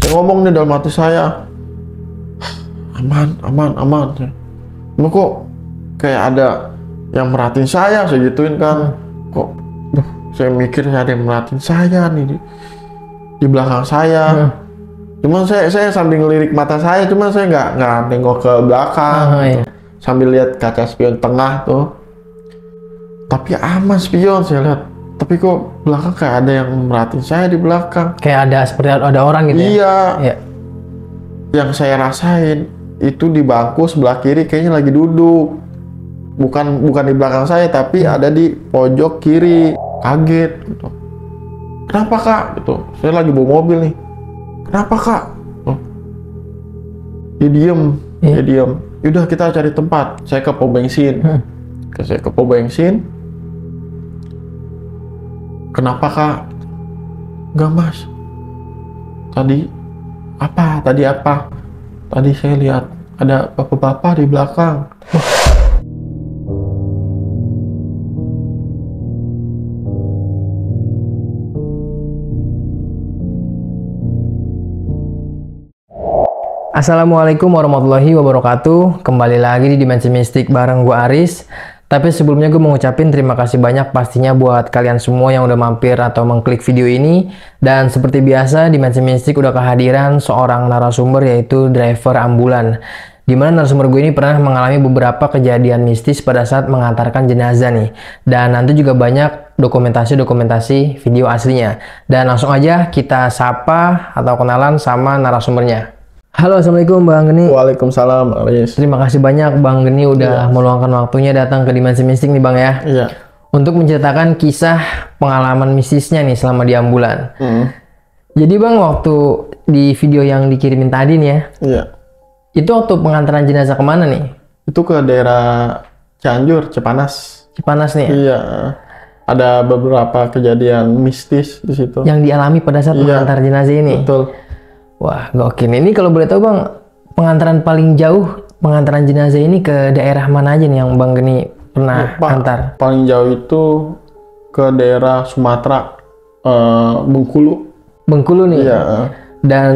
Saya ngomong nih dalam hati saya, aman, aman, aman. Cuma kok kayak ada yang merhatiin saya gituin kan. Kok, saya mikir ada yang merhatiin saya nih di belakang saya. Cuman saya sambil ngelirik mata saya, cuman saya nggak nengok ke belakang. Gitu. Iya. Sambil lihat kaca spion tengah tuh. Tapi aman spion saya lihat. Tapi kok belakang kayak ada yang merhatiin saya di belakang. Kayak ada seperti ada orang gitu ya? Iya. Iya. Yang saya rasain itu di bangku sebelah kiri kayaknya lagi duduk. Bukan di belakang saya, tapi ada di pojok kiri. Kaget gitu. Kenapa kak? Gitu. Saya lagi bawa mobil nih. Kenapa kak? Dia diem. Dia diem. Yaudah kita cari tempat. Saya ke pom bensin. Saya ke pom bensin. Kenapa kak? Enggak mas. Tadi apa? Tadi saya lihat ada bapak-bapak di belakang. Assalamualaikum warahmatullahi wabarakatuh. Kembali lagi di Dimensi Mistik bareng gue Aris. Tapi sebelumnya gue mau ngucapin terima kasih banyak pastinya buat kalian semua yang udah mampir atau mengklik video ini. Dan seperti biasa, Dimensi Mistik udah kehadiran seorang narasumber yaitu driver ambulan. Dimana narasumber gue ini pernah mengalami beberapa kejadian mistis pada saat mengantarkan jenazah nih. Dan nanti juga banyak dokumentasi video aslinya. Dan langsung aja kita sapa atau kenalan sama narasumbernya. Halo, assalamualaikum Bang Geni. Waalaikumsalam, Aris. Terima kasih banyak Bang Geni udah meluangkan waktunya datang ke Dimensi Mistik nih Bang ya. Iya. Untuk menceritakan kisah pengalaman mistisnya nih selama di ambulan. Jadi Bang, waktu di video yang dikirimin tadi nih ya. Iya. Itu waktu pengantaran jenazah kemana nih? Itu ke daerah Cianjur, Cipanas. Cipanas nih ya? Iya. Ada beberapa kejadian mistis di situ. Yang dialami pada saat mengantar jenazah ini? Betul. Wah, gokil. Ini kalau boleh tahu Bang, pengantaran paling jauh pengantaran jenazah ini ke daerah mana aja nih yang Bang Geni pernah antar? Paling jauh itu ke daerah Sumatera, Bengkulu. Bengkulu nih? Iya. Dan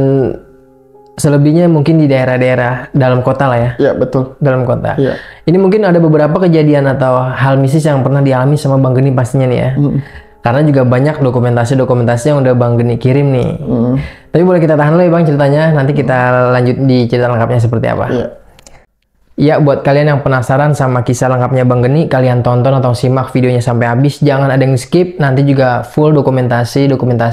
selebihnya mungkin di daerah-daerah dalam kota lah ya? Iya, betul. Dalam kota. Iya. Ini mungkin ada beberapa kejadian atau hal mistis yang pernah dialami sama Bang Geni pastinya nih ya? Karena juga banyak dokumentasi yang udah Bang Geni kirim nih. Tapi boleh kita tahan dulu ya Bang ceritanya, nanti kita lanjut di cerita lengkapnya seperti apa. Iya. Ya, buat kalian yang penasaran sama kisah lengkapnya Bang Geni, kalian tonton atau simak videonya sampai habis. Jangan ada yang skip, nanti juga full dokumentasi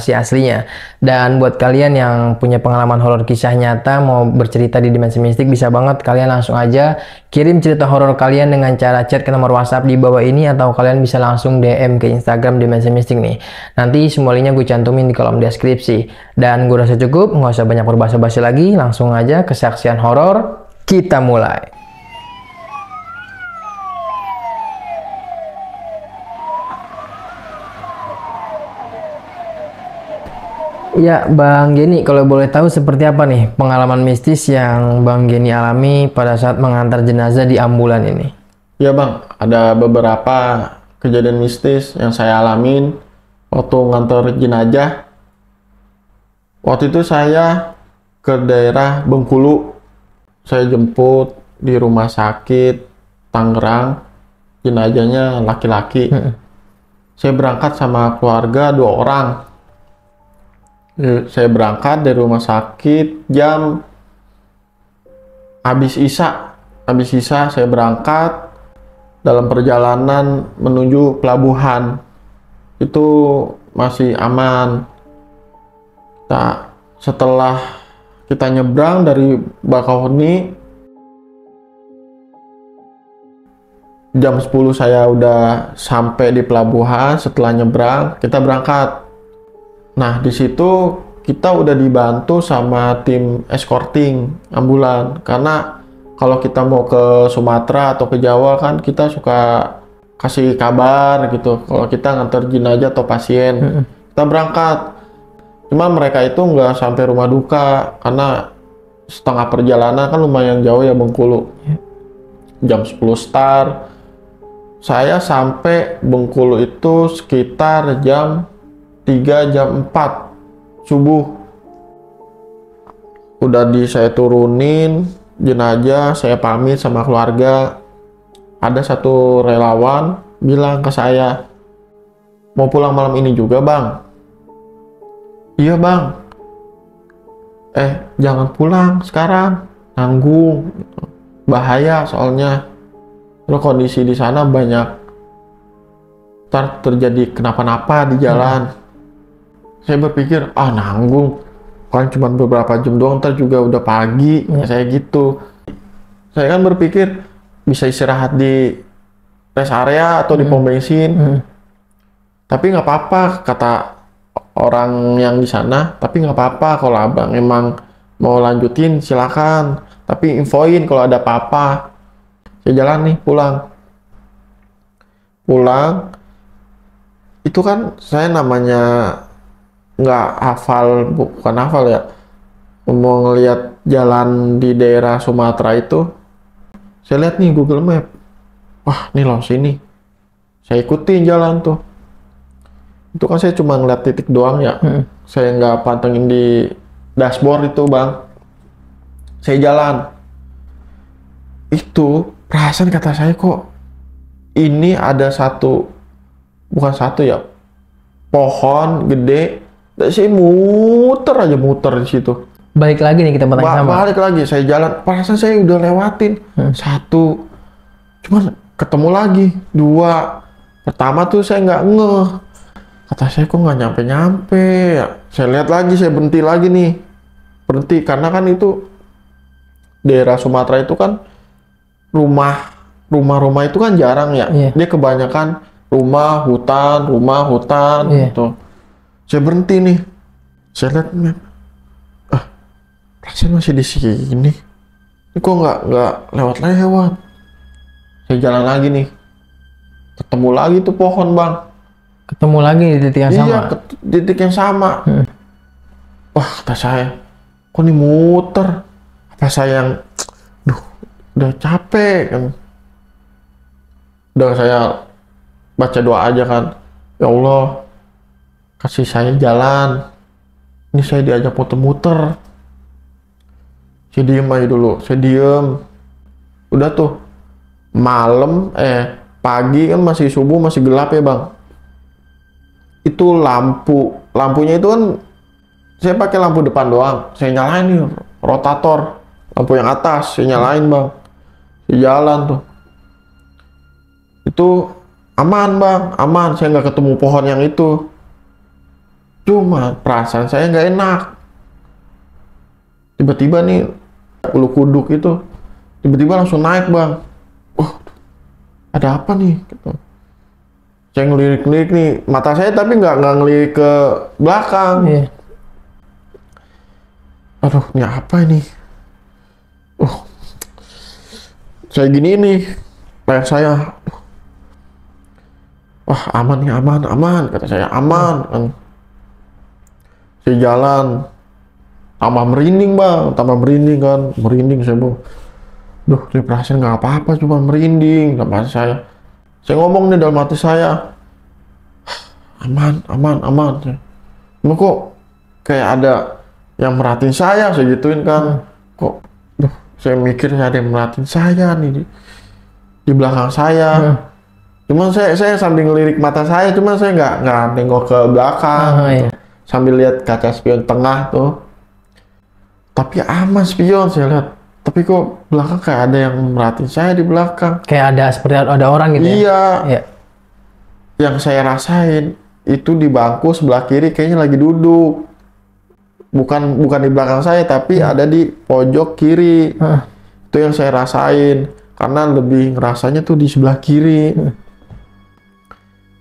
aslinya. Dan buat kalian yang punya pengalaman horor kisah nyata, mau bercerita di Dimensi Mistik, bisa banget kalian langsung aja kirim cerita horor kalian dengan cara chat ke nomor WhatsApp di bawah ini, atau kalian bisa langsung DM ke Instagram Dimensi Mistik nih. Nanti semua linknya gue cantumin di kolom deskripsi. Dan gue rasa cukup, nggak usah banyak berbahasa-basi lagi, langsung aja kesaksian horor, kita mulai. Ya, Bang Geni, kalau boleh tahu seperti apa nih pengalaman mistis yang Bang Geni alami pada saat mengantar jenazah di ambulan ini? Ya Bang, ada beberapa kejadian mistis yang saya alamin waktu ngantar jenazah. Waktu itu saya ke daerah Bengkulu. Saya jemput di rumah sakit Tangerang. Jenazahnya laki-laki. Saya berangkat sama keluarga 2 orang. Saya berangkat dari rumah sakit jam habis Isya saya berangkat. Dalam perjalanan menuju pelabuhan itu masih aman. Nah, setelah kita nyebrang dari Bakauheni, jam 10 saya udah sampai di pelabuhan. Setelah nyebrang kita berangkat. Nah, di situ kita udah dibantu sama tim escorting ambulan, karena kalau kita mau ke Sumatera atau ke Jawa kan kita suka kasih kabar gitu kalau kita nganter jenazah atau pasien. Kita berangkat. Cuma mereka itu nggak sampai rumah duka karena setengah perjalanan kan lumayan jauh ya Bengkulu. Jam 10 start. Saya sampai Bengkulu itu sekitar jam 3 jam 4 subuh. saya turunin jenazah, saya pamit sama keluarga. Ada satu relawan bilang ke saya, mau pulang malam ini juga bang? Iya bang. Jangan pulang sekarang, nanggung, bahaya soalnya. Lo kondisi di sana banyak, ntar terjadi kenapa-napa di jalan. Saya berpikir, nanggung, kan cuma beberapa jam doang, ntar juga udah pagi. Saya gitu. Saya kan berpikir bisa istirahat di rest area atau di pom bensin. Tapi nggak apa-apa, kata orang yang di sana. Tapi nggak apa-apa kalau abang emang mau lanjutin silakan. Tapi infoin kalau ada apa-apa. Saya jalan nih pulang. Itu kan saya namanya nggak hafal, bukan hafal ya, mau ngeliat jalan di daerah Sumatera itu. Saya lihat nih Google Map, wah ini loh sini. Saya ikutin jalan tuh. Itu kan saya cuma ngeliat titik doang ya. Saya nggak pantengin di dashboard itu bang. Saya jalan. Itu perasaan kata saya, kok ini ada bukan satu ya, pohon gede. Saya muter di situ. Balik lagi nih kita bertanya sama. Balik lagi, saya jalan. Perasaan saya udah lewatin satu, cuman ketemu lagi dua. Pertama tuh saya nggak ngeh. Kata saya kok nggak nyampe ya. Saya lihat lagi, saya berhenti lagi nih. Berhenti karena kan itu daerah Sumatera itu kan rumah-rumah itu kan jarang ya. Dia kebanyakan rumah hutan gitu. Saya berhenti nih. Saya lihat map. Perasaan masih di sini. Ini kok nggak lewat. Saya jalan lagi nih. Ketemu lagi tuh pohon bang. Ketemu lagi di titik yang sama? Iya, di titik yang sama. Wah, kata saya, kok ini muter? Apa saya yang, udah capek kan. Udah saya baca doa aja kan. Ya Allah, kasih saya jalan. Ini saya diajak muter-muter. Saya diem aja dulu, saya diem. Udah tuh, pagi kan masih subuh, masih gelap ya bang. Itu lampunya itu kan saya pakai lampu depan doang. Saya nyalain nih rotator, lampu yang atas saya nyalain bang. Saya jalan tuh. Itu aman bang, aman. Saya nggak ketemu pohon yang itu. Cuma perasaan saya nggak enak. Tiba-tiba nih bulu kuduk itu tiba-tiba langsung naik bang. Ada apa nih? Gitu. Saya ngelirik-ngelirik nih, mata saya tapi nggak ngelirik ke belakang. Aduh, ini apa ini? Saya gini nih, leher saya. Wah, aman nih, aman, kata saya, aman. Saya jalan, tambah merinding bang, merinding saya bang. Duh, ini perasaan nggak apa-apa, cuma merinding sama saya. Saya ngomong nih dalam hati saya, aman. Cuma kok kayak ada yang merhatiin saya gituin kan. Kok, saya mikir ada yang merhatiin saya nih di belakang saya. Cuman saya sambil ngelirik mata saya, cuman saya nggak nengok ke belakang. Sambil lihat kaca spion tengah tuh. Tapi aman spion saya lihat. Tapi kok belakang kayak ada yang merhatiin saya di belakang. Kayak ada seperti ada orang gitu ya? Iya. Yang saya rasain itu di bangku sebelah kiri kayaknya lagi duduk. Bukan di belakang saya, tapi ada di pojok kiri. Itu yang saya rasain. Karena lebih ngerasanya tuh di sebelah kiri.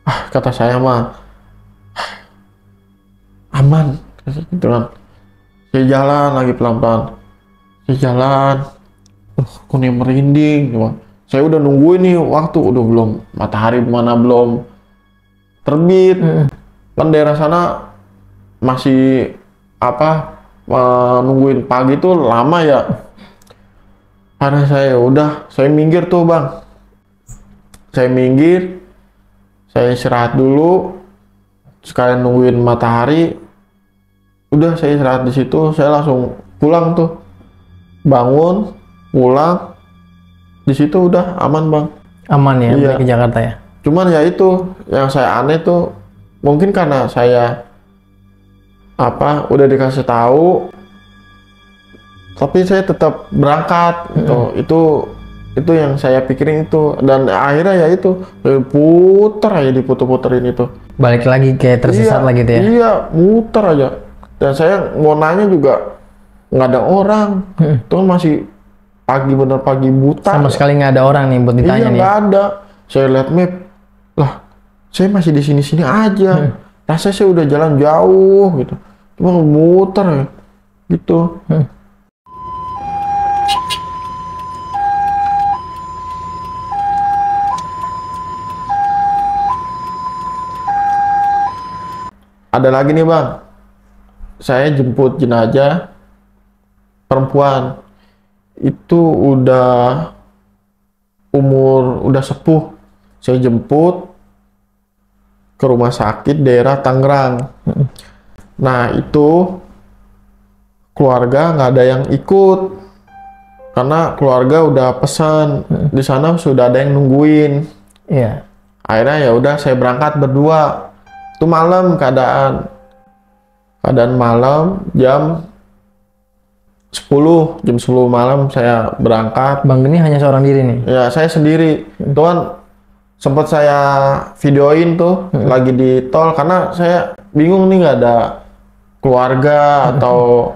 Kata saya mah aman. Gitu kan. Saya jalan lagi pelan-pelan. Kok nih merinding. Saya udah nungguin nih waktu, udah belum matahari mana belum terbit. Kan daerah sana masih nungguin pagi tuh lama ya. Karena saya minggir tuh bang. Saya minggir, saya istirahat dulu, sekalian nungguin matahari. Udah saya istirahat di situ, saya langsung pulang tuh. bangun, pulang, di situ udah aman bang. Aman ya, Iya. balik ke Jakarta ya. Cuman ya itu yang saya aneh tuh, mungkin karena saya udah dikasih tahu, tapi saya tetap berangkat gitu. Itu yang saya pikirin itu, dan akhirnya ya itu puter aja, diputer-puterin itu. Balik lagi kayak tersesat lagi gitu ya. Iya, muter aja. Dan saya mau nanya juga nggak ada orang. Itu kan masih pagi, bener pagi buta. Sama sekali nggak ada orang nih buat ditanya Iya, nih. nggak ada. Saya lihat map, lah saya masih di sini-sini aja. Rasanya saya udah jalan jauh gitu, cuma muter ya gitu. Ada lagi nih bang, saya jemput jenazah perempuan, itu udah sepuh. Saya jemput ke rumah sakit daerah Tangerang. Nah itu keluarga nggak ada yang ikut karena keluarga udah pesan, di sana sudah ada yang nungguin. Iya. Akhirnya ya udah saya berangkat berdua. Itu malam keadaan malam jam 10 malam saya berangkat. Bang Geni hanya seorang diri nih. Ya saya sendiri. Itu kan sempat saya videoin tuh lagi di tol karena saya bingung nih, nggak ada keluarga atau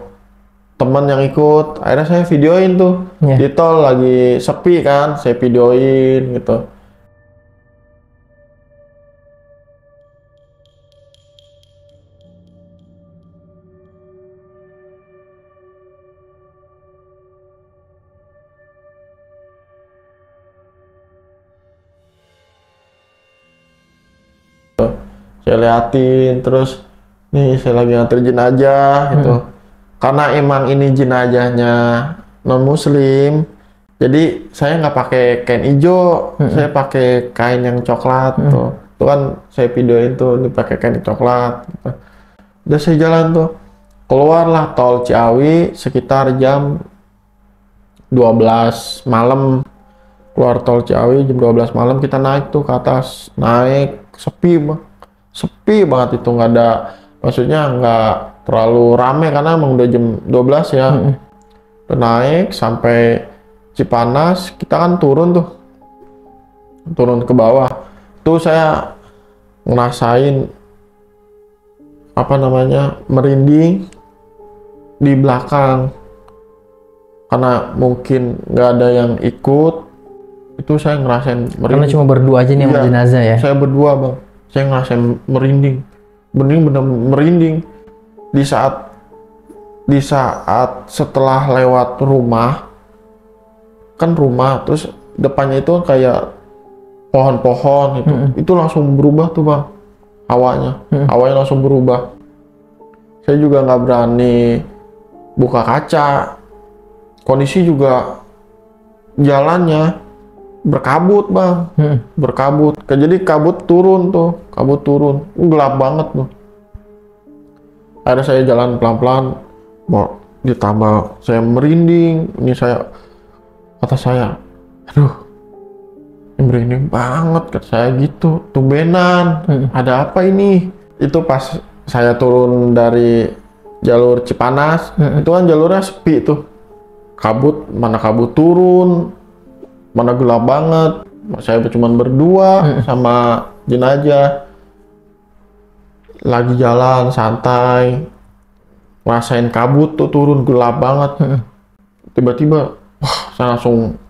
teman yang ikut. Akhirnya saya videoin tuh di tol lagi sepi kan, saya videoin gitu. Saya liatin, terus nih saya lagi nganter jenazah gitu. Karena emang ini jenazahnya non muslim, jadi saya nggak pakai kain hijau, saya pakai kain yang coklat tuh. Itu kan saya videoin tuh dipakai kain coklat gitu. Udah saya jalan tuh, keluarlah tol Ciawi sekitar jam 12 malam. Keluar tol Ciawi jam 12 malam, kita naik tuh ke atas, naik sepi bang. Sepi banget itu, nggak ada, maksudnya nggak terlalu rame karena emang udah jam 12 ya. Udah naik sampai Cipanas, kita kan turun ke bawah. Tuh saya ngerasain merinding di belakang karena mungkin nggak ada yang ikut. Itu saya ngerasain merinding. Karena cuma berdua aja nih sama jenazah ya. Saya berdua bang, saya ngerasain merinding, bener merinding di saat setelah lewat rumah, kan rumah terus depannya itu kayak pohon-pohon itu langsung berubah tuh bang, hawanya langsung berubah. Saya juga nggak berani buka kaca, kondisi juga jalannya berkabut bang, berkabut. Jadi kabut turun, gelap banget tuh. Akhirnya saya jalan pelan-pelan, mau ditambah saya merinding. Ini kata saya, aduh, ini merinding banget, kata saya gitu. Tumbenan, ada apa ini? Itu pas saya turun dari jalur Cipanas, itu kan jalurnya sepi tuh, mana kabut turun, mana gelap banget. Saya cuma berdua sama jenazah, lagi jalan santai, rasain kabut tuh turun, gelap banget. Tiba-tiba saya langsung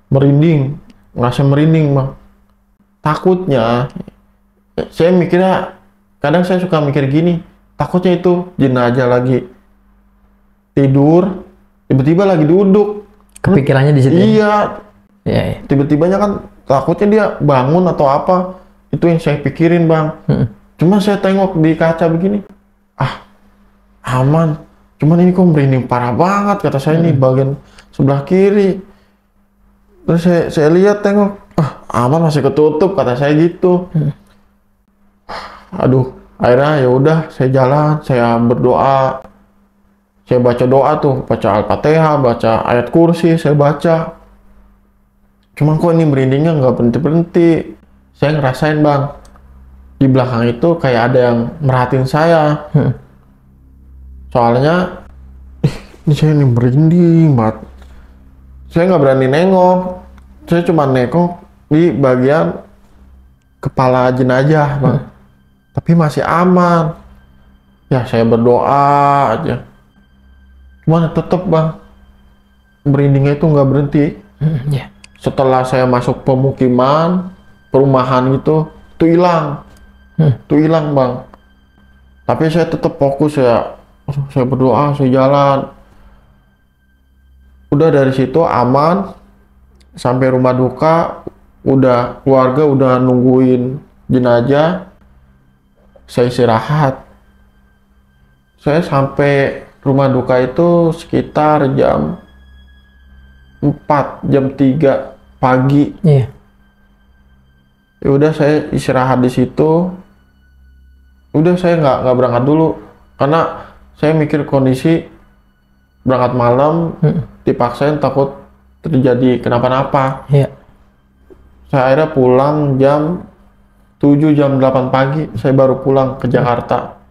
merinding, ngerasa merinding bang. Takutnya saya mikirnya, kadang saya suka mikir gini, takutnya itu jenazah lagi tidur, tiba-tiba lagi duduk. Kepikirannya di situ. Iya. Iya. Tiba-tibanya kan takutnya dia bangun atau apa. Itu yang saya pikirin bang. Cuma saya tengok di kaca begini, aman. Cuman ini kok merinding parah banget, kata saya. Ini bagian sebelah kiri. Terus saya lihat, tengok, aman, masih ketutup, kata saya gitu. Aduh, akhirnya ya udah saya jalan, saya berdoa. Saya baca doa tuh, baca Al-Fatihah, baca ayat kursi, saya baca. Cuman kok ini merindingnya nggak berhenti-berhenti. Saya ngerasain bang, di belakang itu kayak ada yang merhatiin saya. Soalnya, ini saya ini merinding banget. Saya nggak berani nengok. Saya cuma nengok di bagian kepala jenazah bang. Tapi masih aman. Ya saya berdoa aja. Cuman tetep bang, merindingnya itu nggak berhenti. Ya. Setelah saya masuk pemukiman, perumahan gitu, itu hilang. Itu hilang bang. Tapi saya tetap fokus ya. Saya berdoa, saya jalan. Udah dari situ aman. Sampai rumah duka, udah keluarga udah nungguin jenazah. Saya istirahat. Saya sampai rumah duka itu sekitar jam 4, jam 3 pagi. Iya. Ya udah saya istirahat di situ. Udah saya nggak berangkat dulu karena saya mikir kondisi berangkat malam dipaksain takut terjadi kenapa-napa. Iya. Saya akhirnya pulang jam 7, jam 8 pagi saya baru pulang ke Jakarta.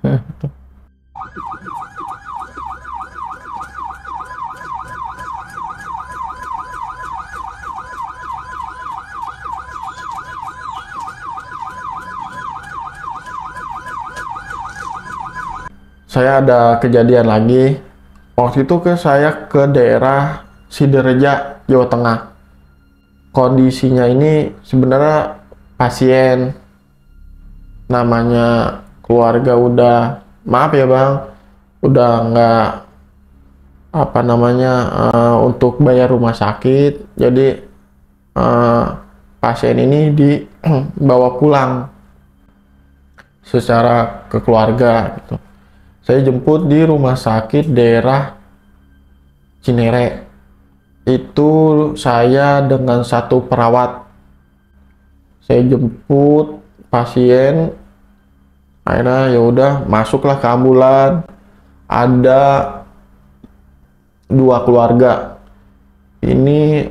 Saya ada kejadian lagi. Waktu itu saya ke daerah Sidoreja, Jawa Tengah. Kondisinya ini sebenarnya pasien, namanya keluarga udah, maaf ya bang, udah nggak untuk bayar rumah sakit. Jadi pasien ini dibawa pulang secara ke keluarga gitu. Saya jemput di rumah sakit daerah Cinere. Itu saya dengan satu perawat. Saya jemput pasien. Akhirnya ya udah masuklah ke ambulan. Ada 2 keluarga. Ini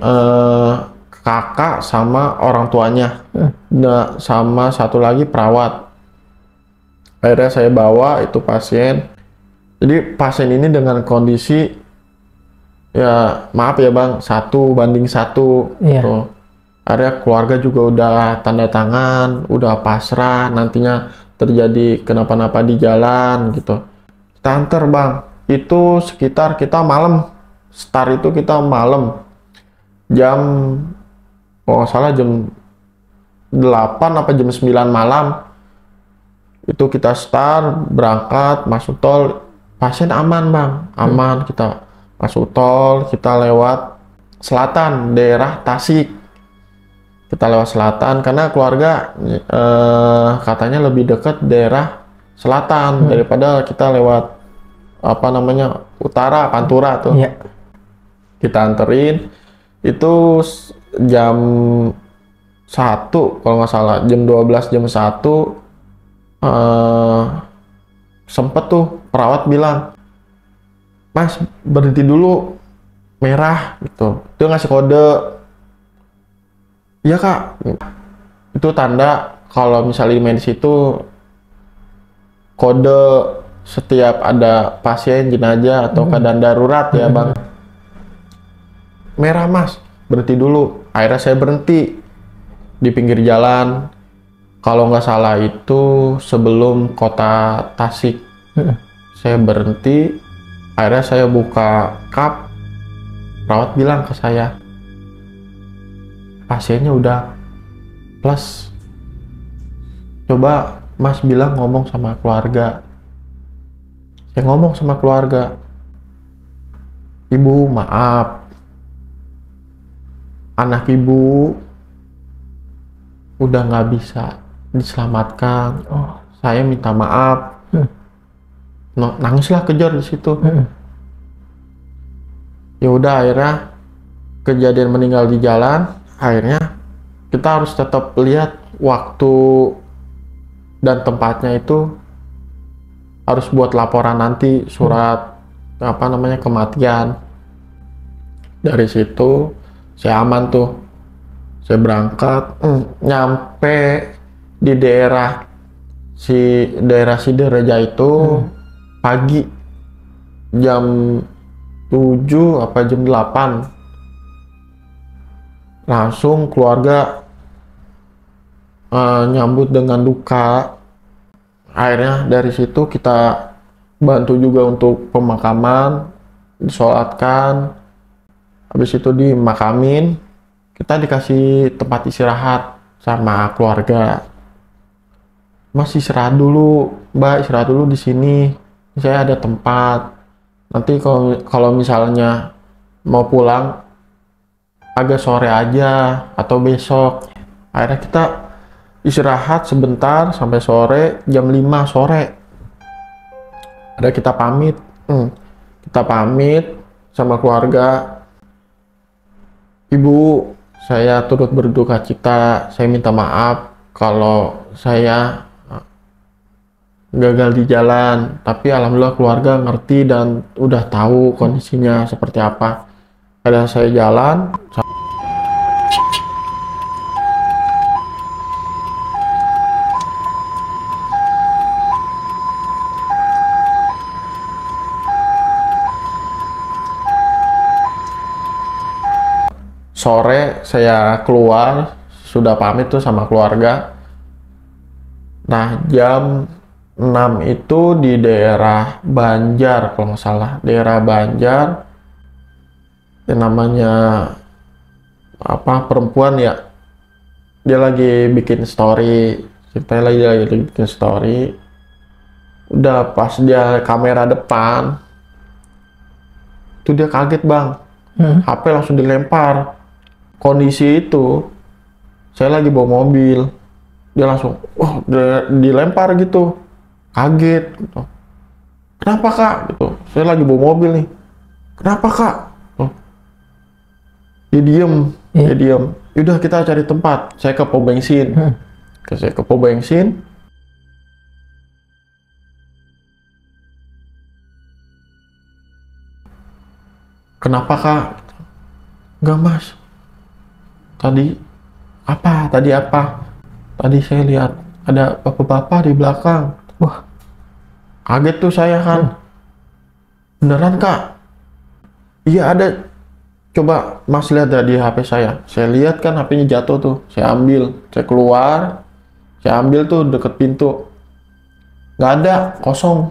kakak sama orang tuanya. Nah, sama satu lagi perawat. Akhirnya saya bawa itu pasien. Jadi pasien ini dengan kondisi ya maaf ya bang, 1:1. Iya. Tuh. Akhirnya keluarga juga udah tanda tangan, udah pasrah nantinya terjadi kenapa-napa di jalan gitu. Kita antar bang, itu sekitar kita malam. Start itu kita malam. Jam, kalau nggak salah jam 8 apa jam 9 malam. Itu kita start, berangkat, masuk tol, pasien aman bang, aman. Kita masuk tol, kita lewat selatan, daerah Tasik. Kita lewat selatan, karena keluarga katanya lebih dekat daerah selatan daripada kita lewat utara, Pantura tuh. Iya. Kita anterin, itu jam 1 kalau nggak salah, jam 12, jam 1. Sempet tuh perawat bilang, Mas berhenti dulu, merah gitu. Dia ngasih kode. Iya kak, itu tanda kalau misalnya di medis itu kode setiap ada pasien jenazah atau keadaan darurat ya bang. Merah mas, berhenti dulu. Akhirnya saya berhenti di pinggir jalan. Kalau nggak salah itu sebelum kota Tasik. Saya berhenti, akhirnya saya buka kap. Perawat bilang ke saya, pasiennya udah plus. Coba mas bilang ngomong sama keluarga. Saya ngomong sama keluarga, ibu maaf, anak ibu udah nggak bisa diselamatkan. Oh, saya minta maaf. Nangislah kejar di situ. Ya udah, akhirnya kejadian meninggal di jalan. Akhirnya kita harus tetap lihat waktu dan tempatnya itu, harus buat laporan nanti, surat apa namanya kematian. Dari situ saya aman tuh, saya berangkat, nyampe di daerah Sidoreja itu pagi jam 7 apa jam 8, langsung keluarga nyambut dengan duka. Akhirnya dari situ kita bantu juga untuk pemakaman, disolatkan, habis itu dimakamin, kita dikasih tempat istirahat sama keluarga. Mas istirahat dulu, Mbak istirahat dulu di sini, saya ada tempat. Nanti kalau misalnya mau pulang agak sore aja atau besok. Akhirnya kita istirahat sebentar sampai sore, jam 5 sore. Ada kita pamit. Kita pamit sama keluarga. Ibu, saya turut berduka cita. Saya minta maaf kalau saya gagal di jalan. Tapi alhamdulillah keluarga ngerti dan udah tahu kondisinya seperti apa. Ada saya jalan. Sore saya keluar, sudah pamit tuh sama keluarga. Nah jam 6 itu di daerah Banjar kalau nggak salah, daerah Banjar yang namanya apa perempuan ya, dia lagi bikin story, ceritanya lagi bikin story. Udah pas dia kamera depan itu dia kaget bang, HP langsung dilempar. Kondisi itu saya lagi bawa mobil, dia langsung dilempar gitu, kaget gitu. Kenapa kak? Gitu. Saya lagi bawa mobil nih. Kenapa kak? Dia diem. Yaudah kita cari tempat. Saya ke pom bensin. Saya ke pom bensin. Kenapa kak? Enggak mas. Tadi apa? Tadi saya lihat ada bapak-bapak di belakang. Wah, kaget tuh saya kan. Beneran kak? Iya ada. Coba mas lihat di HP saya. Saya lihat kan HP-nya jatuh tuh. Saya ambil, saya keluar, saya ambil tuh deket pintu. Nggak ada, kosong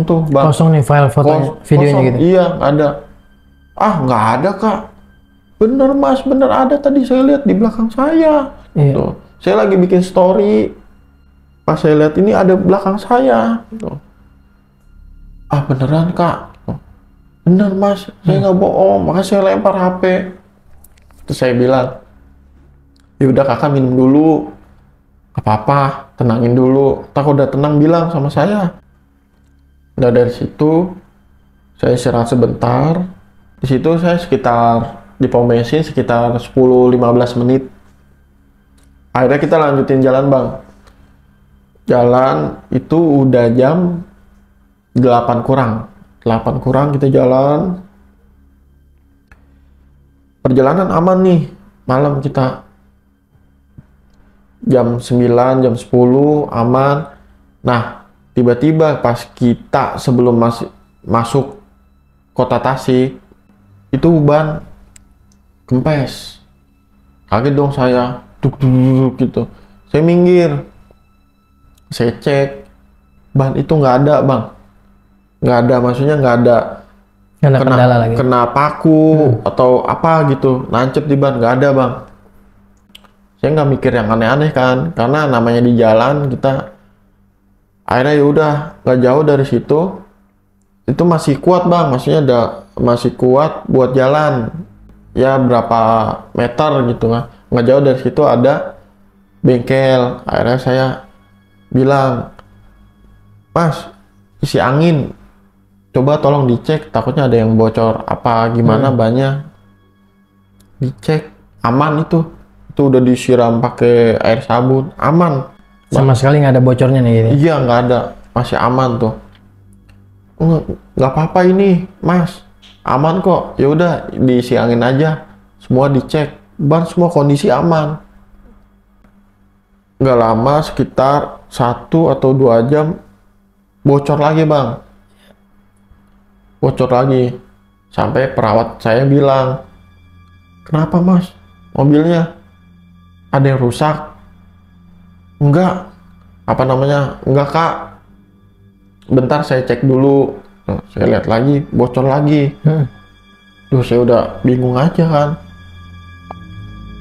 tuh bang. Kosong nih file fotonya, videonya kosong. gitu. Iya nggak ada. Nggak ada kak. Bener mas, bener ada tadi saya lihat di belakang saya. Iya. Tuh. Saya lagi bikin story. Pas saya lihat ini ada belakang saya. Tuh. Beneran kak. Tuh. Bener mas, saya nggak bohong. Makanya saya lempar HP. Terus saya bilang, ya udah kakak minum dulu. Apa-apa, tenangin dulu. Tak udah tenang bilang sama saya. Udah dari situ saya istirahat sebentar. Di situ saya sekitar di pom bensin sekitar 10-15 menit. Akhirnya kita lanjutin jalan bang. Jalan itu udah jam 8 kurang. 8 kurang kita jalan. Perjalanan aman nih. Malam kita jam 9, jam 10 aman. Nah, tiba-tiba pas kita sebelum masuk kota Tasik, itu ban kempes. Kaget dong saya, duk gitu. Saya minggir, saya cek, ban itu nggak ada bang, nggak ada, maksudnya nggak ada kendala lagi. Kena paku atau apa gitu, nancep di ban, nggak ada bang. Saya nggak mikir yang aneh-aneh kan, karena namanya di jalan kita. Akhirnya ya udah, nggak jauh dari situ, itu masih kuat bang, maksudnya masih kuat buat jalan. Ya berapa meter gitu kan, nggak jauh dari situ ada bengkel. Akhirnya saya bilang, mas isi angin coba tolong dicek, takutnya ada yang bocor apa gimana bannya. Dicek aman, itu udah disiram pakai air sabun, aman sama sekali nggak ada bocornya nih gitu. Iya nggak ada, masih aman tuh. Nggak apa-apa ini mas, aman kok, ya udah diisi angin aja, semua dicek, ban semua kondisi aman. Nggak lama, sekitar 1 atau 2 jam bocor lagi bang, bocor lagi, sampai perawat saya bilang, kenapa mas, mobilnya ada yang rusak? Enggak, enggak kak, bentar saya cek dulu. Nah, saya lihat lagi, bocor lagi. Duh, saya udah bingung aja kan.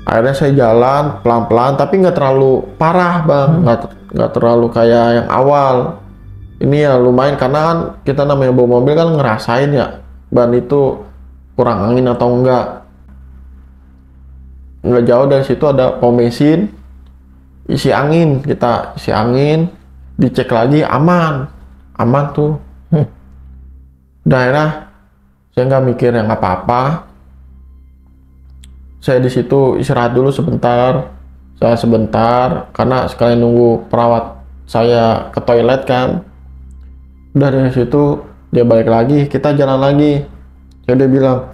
Akhirnya saya jalan pelan-pelan, tapi nggak terlalu parah bang, nggak terlalu kayak yang awal. Ini ya lumayan, karena kan kita namanya bawa mobil kan ngerasain ya, ban itu kurang angin atau enggak. Nggak jauh dari situ ada pom bensin, isi angin, kita isi angin, dicek lagi, aman tuh. Daerah saya nggak mikir yang apa-apa, saya di situ istirahat dulu sebentar, karena sekalian nunggu perawat saya ke toilet kan. Udah dari situ dia balik lagi, kita jalan lagi. Saya udah bilang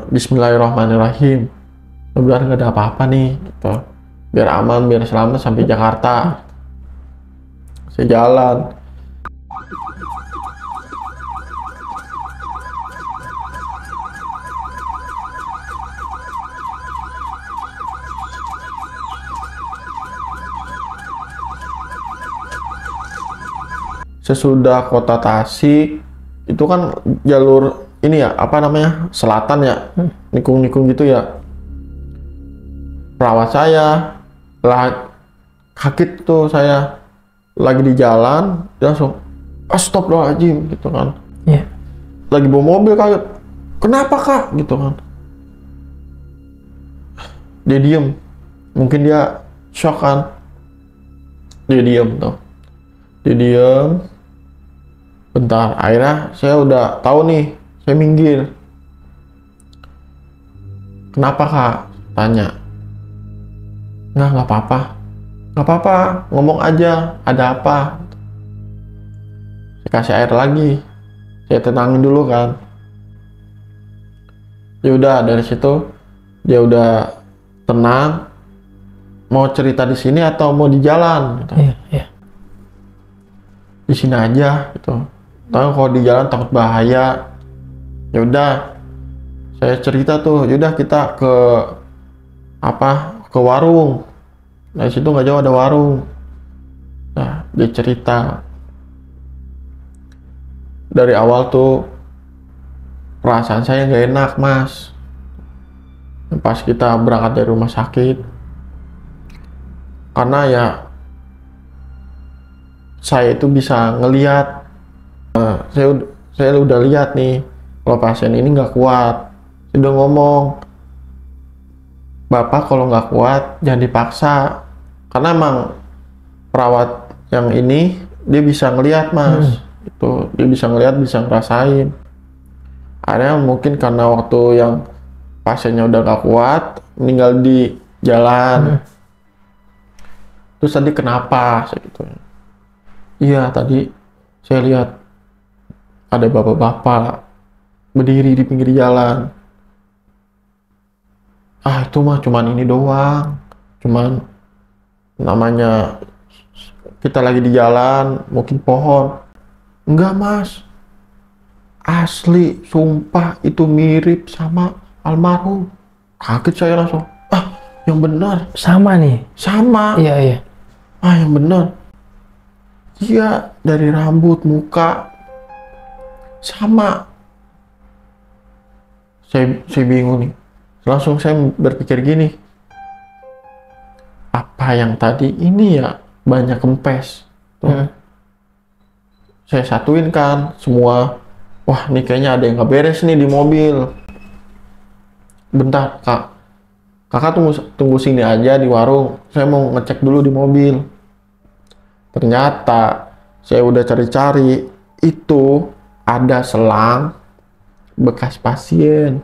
Bismillahirrahmanirrahim, mudah-mudahan nggak ada apa-apa nih gitu, biar aman, biar selamat sampai Jakarta. Saya jalan. Sesudah kota Tasik, itu kan jalur ini ya, apa namanya, selatan ya, nikung-nikung gitu ya. Perawat saya lah kaget tuh, saya lagi di jalan, dia langsung astagfirullahaladzim gitu kan. Lagi bawa mobil kaget, kenapa kak gitu kan. Dia diem, mungkin dia shock kan, dia diem tuh, dia diem. Bentar, akhirnya saya udah tahu nih, saya minggir. Kenapa kak? Tanya. Nggak apa-apa, ngomong aja, ada apa? Saya kasih air lagi, saya tenangin dulu kan. Ya udah, dari situ dia udah tenang, mau cerita di sini atau mau di jalan gitu. Di sini aja gitu. Tahu kalau di jalan takut bahaya. Ya udah, saya cerita tuh, yaudah kita ke warung. Nah, situ nggak jauh ada warung. Nah, dia cerita. Dari awal tuh perasaan saya nggak enak mas. Pas kita berangkat dari rumah sakit, karena ya saya itu bisa ngelihat. Saya udah lihat nih, kalau pasien ini nggak kuat. Saya udah ngomong, bapak kalau nggak kuat jangan dipaksa, karena emang perawat yang ini dia bisa ngelihat mas. Itu dia bisa ngelihat, bisa ngerasain. Akhirnya mungkin karena waktu yang pasiennya udah nggak kuat, meninggal di jalan. Terus tadi kenapa? Saya gitu. Iya, tadi saya lihat ada bapak-bapak berdiri di pinggir jalan. Itu mah cuman ini doang, cuman namanya kita lagi di jalan, mungkin pohon. Enggak mas, asli, sumpah itu mirip sama almarhum. Kaget saya langsung, yang benar. Sama nih? Sama. Iya. Yang benar. Iya, dari rambut, muka sama. Saya bingung nih. Langsung saya berpikir gini, apa yang tadi ini ya banyak kempes tuh. Saya satuin kan semua. Wah, nih kayaknya ada yang nggak beres nih di mobil. Bentar kakak tunggu sini aja di warung, saya mau ngecek dulu di mobil. Ternyata saya udah cari-cari, itu ada selang bekas pasien,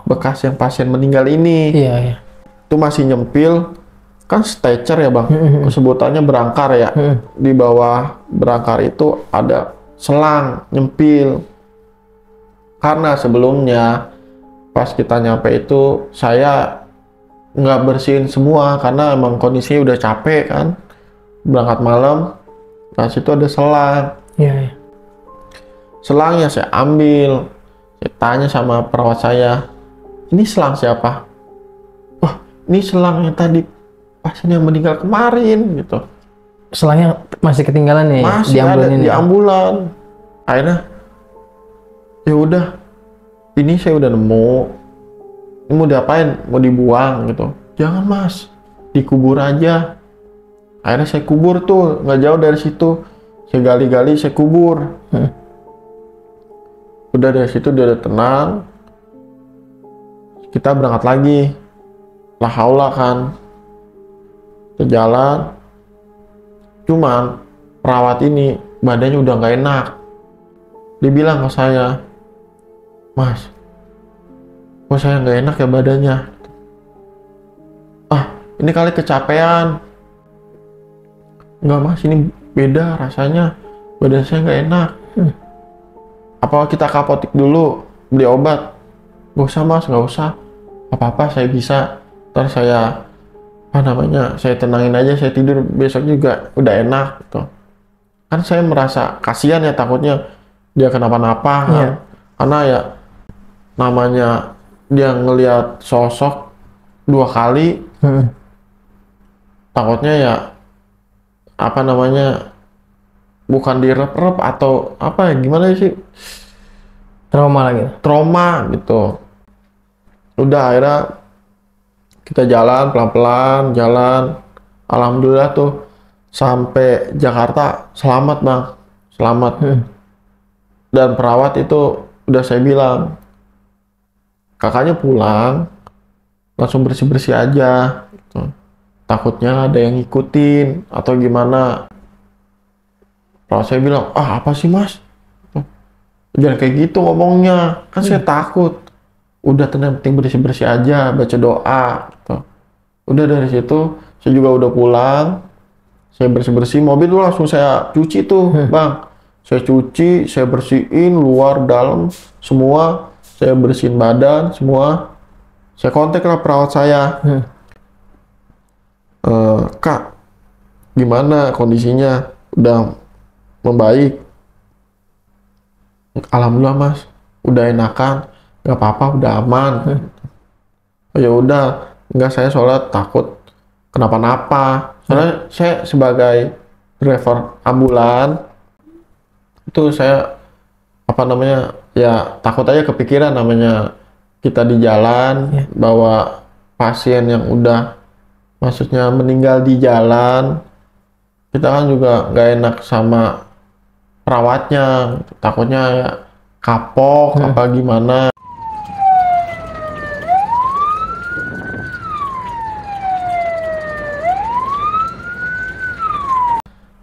bekas yang pasien meninggal ini. Iya. Itu masih nyempil, kan stretcher ya bang, sebutannya berangkar ya. Di bawah berangkar itu ada selang nyempil. Karena sebelumnya pas kita nyampe itu saya nggak bersihin semua karena emang kondisinya udah capek kan, berangkat malam. Nah situ ada selang. Iya. Selangnya saya ambil, saya tanya sama perawat saya, ini selang siapa? Wah, ini selang yang tadi pasien yang meninggal kemarin gitu. Selangnya masih ketinggalan nih Masih di ambulan ada ini. di ambulan. Akhirnya ya udah, ini saya udah nemu, ini mau diapain? Mau dibuang gitu. Jangan mas, dikubur aja. Akhirnya saya kubur tuh, nggak jauh dari situ. Saya gali-gali, saya kubur. Udah dari situ dia udah tenang. Kita berangkat lagi. La haula kan. Kita jalan. Cuman perawat ini badannya udah nggak enak. Dia bilang ke saya, mas, kok saya nggak enak ya badannya? Ah, ini kali kecapean. Nggak mas, ini beda rasanya. Badan saya nggak enak. Apa kita ke apotek dulu beli obat? Gak usah mas, gak usah. Apa-apa saya bisa. Ntar saya saya tenangin aja, saya tidur besok juga udah enak gitu. Kan saya merasa kasihan ya, takutnya dia kenapa-napa kan. Karena ya namanya dia ngelihat sosok 2 kali, takutnya ya bukan direp-rep atau apa ya, gimana sih, Trauma lagi. trauma gitu. Udah akhirnya kita jalan pelan-pelan, jalan. Alhamdulillah tuh sampai Jakarta selamat bang, selamat. Dan perawat itu udah saya bilang, kakaknya pulang langsung bersih-bersih aja gitu. Takutnya ada yang ngikutin atau gimana. Perawat saya bilang, ah apa sih mas, jangan kayak gitu ngomongnya, kan saya takut. Udah tenang, penting bersih-bersih aja, baca doa gitu. Udah dari situ saya juga udah pulang, saya bersih-bersih, mobil tuh langsung saya cuci tuh bang. Saya cuci, saya bersihin luar dalam semua, saya bersihin badan semua. Saya kontak lah perawat saya. Kak, gimana kondisinya? Udah membaik? Alhamdulillah mas, udah enakan, nggak apa-apa, udah aman. Oh ya udah, nggak, saya soalnya takut kenapa-napa. Soalnya saya sebagai driver ambulan itu saya ya takut aja kepikiran, namanya kita di jalan bawa pasien yang udah maksudnya meninggal di jalan, kita kan juga nggak enak sama perawatnya, takutnya ya kapok apa gimana.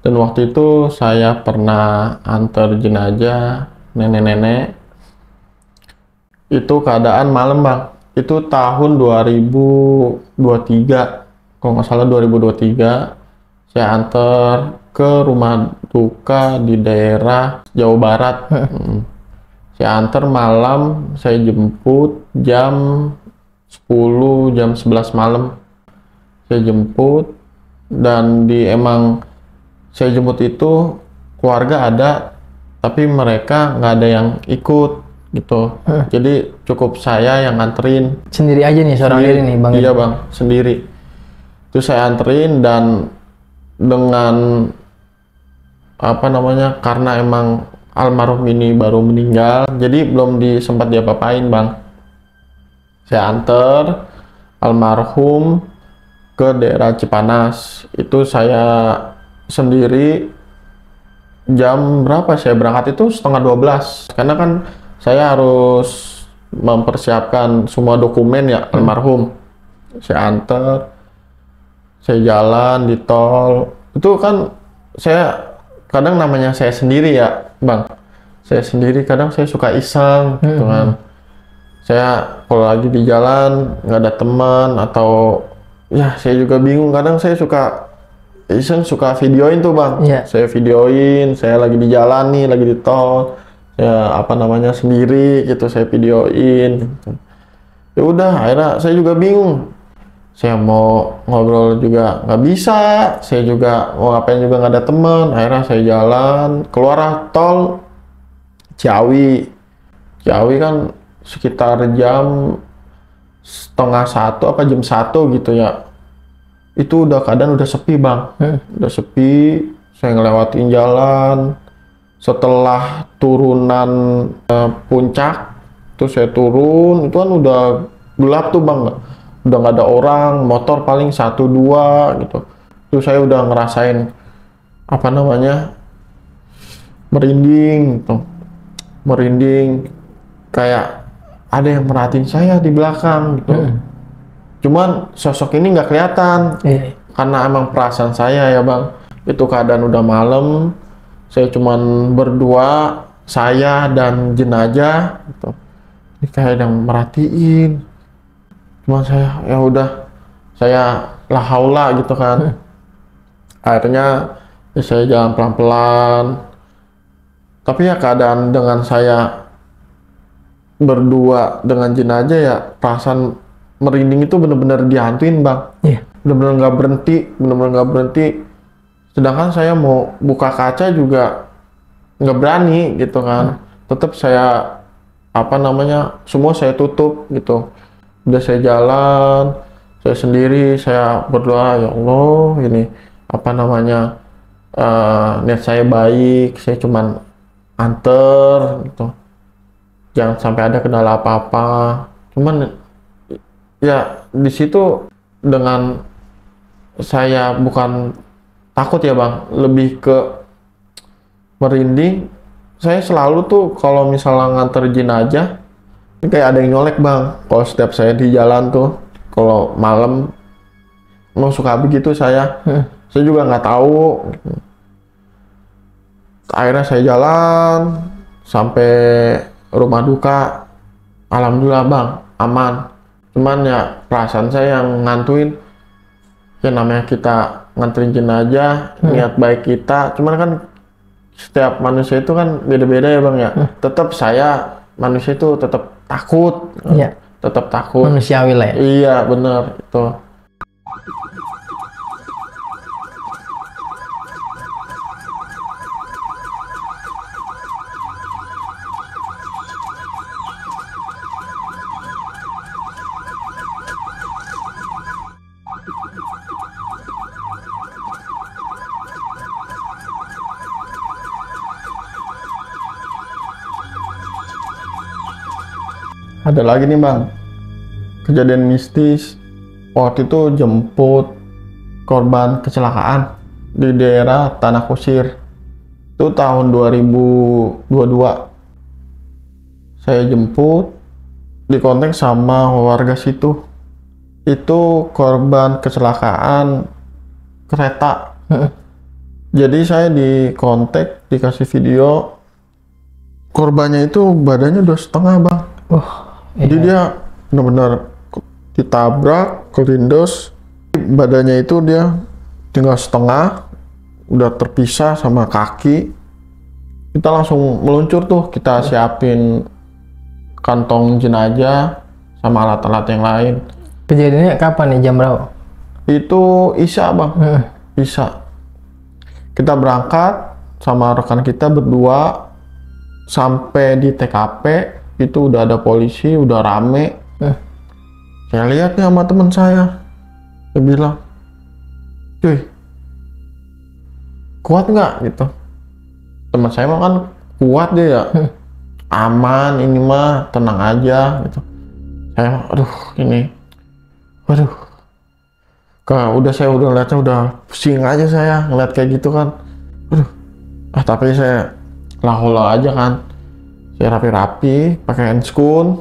Dan waktu itu saya pernah antar jenazah nenek-nenek. Itu keadaan malam bang. Itu tahun 2023. Kalau nggak salah 2023. Saya antar ke rumah duka di daerah Jawa Barat. Saya antar malam, saya jemput jam 10, jam 11 malam. Saya jemput dan saya jemput itu keluarga ada, tapi mereka nggak ada yang ikut gitu. Jadi cukup saya yang nganterin. Sendiri aja nih, seorang diri nih bang? Iya bang, sendiri. Itu saya anterin dan dengan karena emang almarhum ini baru meninggal, jadi belum sempat diapa-apain bang. Saya anter almarhum ke daerah Cipanas. Itu saya sendiri. Jam berapa saya berangkat itu? Setengah 12, karena kan saya harus mempersiapkan semua dokumen ya almarhum. Saya anter, saya jalan di tol. Itu kan saya kadang, namanya saya sendiri ya bang, saya sendiri kadang saya suka iseng gitu kan. Saya kalau lagi di jalan nggak ada teman atau ya saya juga bingung, kadang saya suka iseng suka videoin tuh bang. Iya. Saya videoin, saya lagi di jalan nih, lagi di tol, saya apa namanya sendiri gitu, saya videoin. Gitu. Ya udah, akhirnya saya juga bingung. Saya mau ngobrol juga nggak bisa, saya juga mau ngapain juga nggak ada teman. Akhirnya saya jalan keluar tol Ciawi. Ciawi kan sekitar jam setengah satu apa jam satu gitu ya. Itu udah keadaan udah sepi bang, udah sepi. Saya ngelewatin jalan. Setelah turunan puncak, terus saya turun, itu kan udah gelap tuh bang. Udah nggak ada orang, motor paling 1-2 gitu. Terus saya udah ngerasain apa namanya merinding gitu. Merinding kayak ada yang merhatiin saya di belakang gitu. Cuman sosok ini nggak kelihatan karena emang perasaan saya ya bang. Itu keadaan udah malam, saya cuman berdua, saya dan jenazah gitu. Ini kayak yang merhatiin. Cuman saya ya udah, saya la haula gitu kan. Akhirnya ya saya jalan pelan-pelan. Tapi ya keadaan dengan saya berdua dengan jenazah ya perasaan merinding itu bener-bener dihantuin bang. Bener-bener nggak berhenti, bener-bener nggak berhenti. Sedangkan saya mau buka kaca juga nggak berani gitu kan. Tetap saya apa namanya semua saya tutup gitu. Udah saya jalan, saya sendiri, saya berdoa ya Allah ini apa namanya niat saya baik, saya cuman anter gitu. Jangan sampai ada kendala apa-apa. Cuman ya di situ dengan saya bukan takut ya bang, lebih ke merinding. Saya selalu tuh kalau misalnya nganter jenazah, ini kayak ada yang nyolek bang. Kalau setiap saya di jalan tuh, kalau malam, emang suka begitu saya. Saya juga nggak tahu. Akhirnya saya jalan sampai rumah duka. Alhamdulillah bang, aman. Cuman ya perasaan saya yang ngantuin. Ya namanya kita nganterin jenazah, niat baik kita. Cuman kan setiap manusia itu kan beda-beda ya bang ya. Tetap saya manusia itu tetap takut. Iya. Tetap takut. Manusiawi lah ya. Iya bener itu. Ada lagi nih bang, kejadian mistis. Waktu itu jemput korban kecelakaan di daerah Tanah Kusir. Itu tahun 2022. Saya jemput, dikontak sama warga situ. Itu korban kecelakaan kereta. Jadi saya dikontak, dikasih video. Korbannya itu badannya udah setengah bang. Jadi dia benar-benar ditabrak, kelindes, badannya itu dia tinggal setengah, udah terpisah sama kaki. Kita langsung meluncur tuh, kita siapin kantong jenazah sama alat-alat yang lain. Kejadiannya kapan nih, jam berapa? Itu Isya bang, Isya. Kita berangkat sama rekan kita berdua, sampai di TKP. Itu udah ada polisi, udah rame. Saya lihat nih sama teman saya. Dia bilang, cuy, kuat nggak gitu? Teman saya mah kan kuat dia ya. Aman ini mah, tenang aja gitu. Saya, aduh ini, waduh. Saya udah lihatnya udah pusing aja saya ngeliat kayak gitu kan. Aduh. Tapi saya lah aja kan. Saya rapi-rapi, pakai handskun,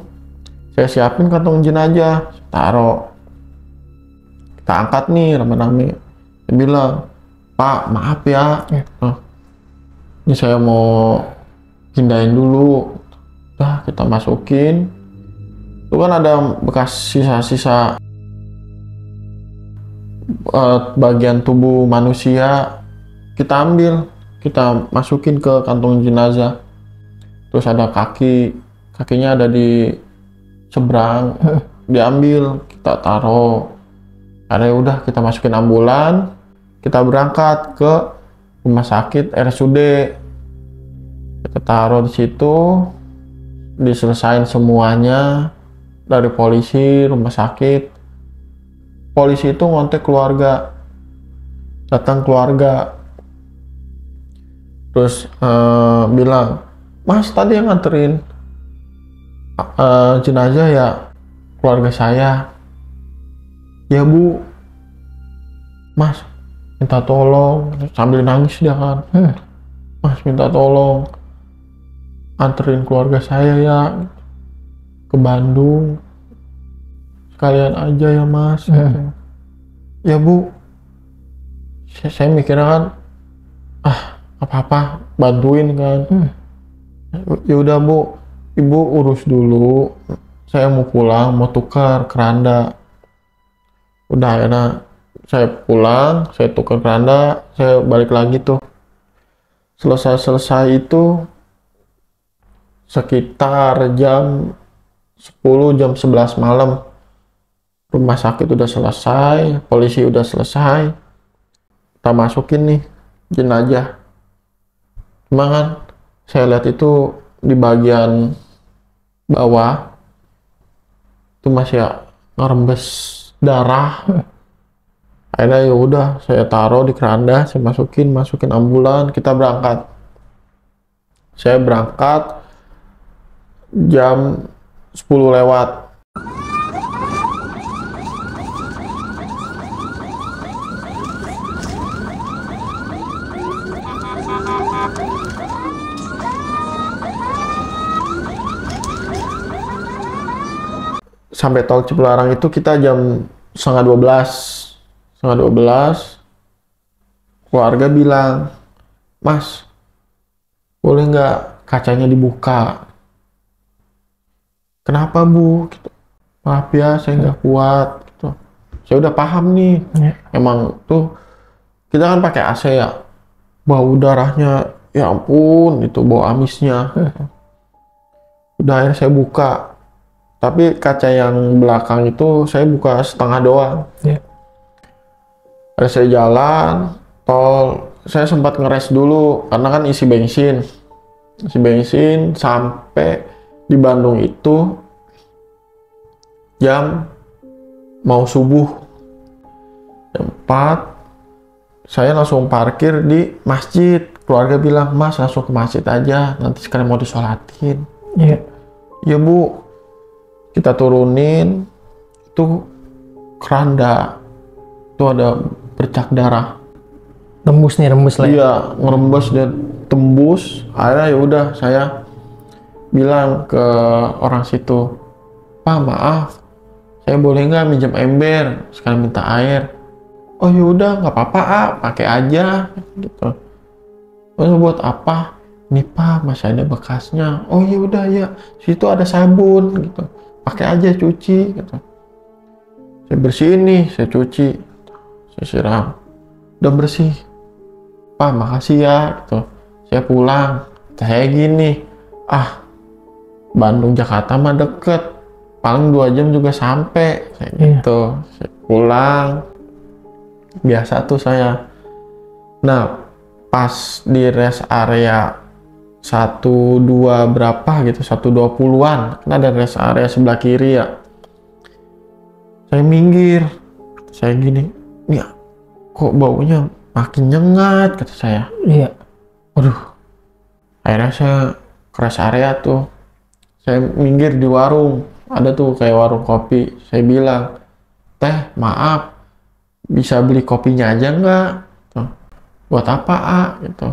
saya siapin kantong jenazah, taruh, kita angkat nih rame-rame. Dia bilang, Pak maaf ya, ini saya mau pindahin dulu. Udah kita masukin, itu kan ada bekas sisa-sisa bagian tubuh manusia kita ambil, kita masukin ke kantong jenazah. Terus ada kakinya ada di seberang, diambil, kita taruh. Ada udah kita masukin ambulan, kita berangkat ke rumah sakit RSUD. Kita taruh di situ, diselesain semuanya dari polisi, rumah sakit. Polisi itu ngontek keluarga, datang keluarga, terus bilang, "Mas, tadi yang nganterin jenazah ya keluarga saya." "Ya Bu, Mas minta tolong," sambil nangis dia kan, "Mas minta tolong anterin keluarga saya ya ke Bandung, sekalian aja ya Mas." "Ya Bu," saya mikirnya kan, apa-apa bantuin kan. "Ya udah Bu, Ibu urus dulu, saya mau pulang, mau tukar keranda." Udah akhirnya saya pulang, saya tukar keranda, saya balik lagi tuh. Selesai itu sekitar jam 10, jam 11 malam. Rumah sakit udah selesai, polisi udah selesai. Kita masukin nih jenazah. Cuma kan saya lihat itu di bagian bawah itu masih ngerembes darah. Akhirnya ya udah saya taruh di keranda, saya masukin ambulan, kita berangkat. Saya berangkat jam 10 lewat. Sampai tol Cipularang itu kita jam setengah 12. Keluarga bilang, "Mas, boleh nggak kacanya dibuka?" "Kenapa Bu?" Gitu. "Maaf ya, saya nggak kuat." Gitu. Saya udah paham nih, emang tuh kita kan pakai AC ya, bau darahnya, ya ampun, itu bau amisnya. Udah akhirnya saya buka, tapi kaca yang belakang itu saya buka setengah doang. Ada saya jalan tol, saya sempat ngeres dulu karena kan isi bensin sampai di Bandung itu jam mau subuh, jam 4. Saya langsung parkir di masjid. Keluarga bilang, "Mas, langsung ke masjid aja, nanti sekalian mau disolatin." "Ya Bu." Kita turunin, itu keranda itu ada bercak darah, Rembus lah. Iya, ngerembes dan tembus. Akhirnya ya udah saya bilang ke orang situ, "Pak, maaf, saya boleh nggak minjem ember sekali minta air?" "Oh ya udah, nggak apa-apa, pakai aja." Gitu. "Oh, buat apa?" "Nih Pak, masih ada bekasnya." "Oh ya udah ya, situ ada sabun gitu, pakai aja cuci." Gitu. Saya bersihin nih, saya cuci, saya siram, udah bersih. "Pak, makasih ya." Gitu. Saya pulang, saya gini, Bandung Jakarta mah deket, paling 2 jam juga sampai, kayak gitu. Saya pulang, biasa tuh saya. Nah, pas di rest area 12 berapa gitu, 120-an, kan ada rest area sebelah kiri ya. Saya minggir, saya gini, "Ya, kok baunya makin nyengat," kata saya. Waduh. Akhirnya saya ke rest area tuh, saya minggir di warung, ada tuh kayak warung kopi. Saya bilang, "Teh, maaf, bisa beli kopinya aja nggak?" Tuh. "Buat apa, gitu."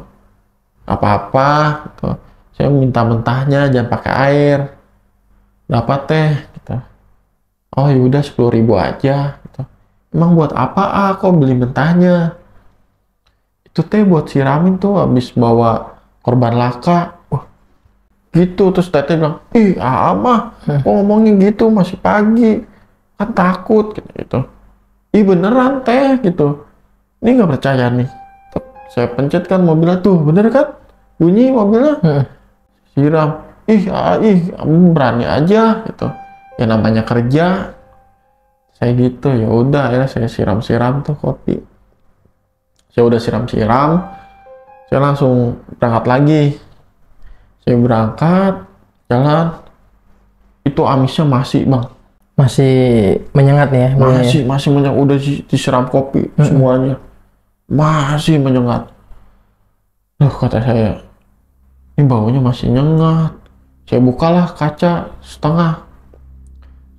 "Apa-apa," gitu. "Saya minta mentahnya, jangan pakai air." "Berapa Teh?" Gitu. "Oh yaudah 10.000 aja." Gitu. "Emang buat apa kok beli mentahnya?" "Itu Teh buat siramin tuh habis bawa korban laka." Gitu. Terus Teteh bilang, "Ih, mah kok ngomongnya gitu, masih pagi, kan takut," gitu. ih beneran teh gitu. Ini nggak percaya nih. Saya pencet kan mobilnya tuh, bener kan? Bunyi mobilnya. Siram. Ih, kamu berani aja gitu. Ya namanya kerja. Saya gitu, ya udah ya saya siram-siram tuh kopi. Saya udah siram-siram, saya langsung berangkat lagi. Saya berangkat, jalan. Itu amisnya masih bang. Masih menyengat nih ya? Masih menyengat. Udah disiram kopi semuanya. Masih menyengat. Loh kata saya, ini baunya masih nyengat. Saya bukalah kaca setengah.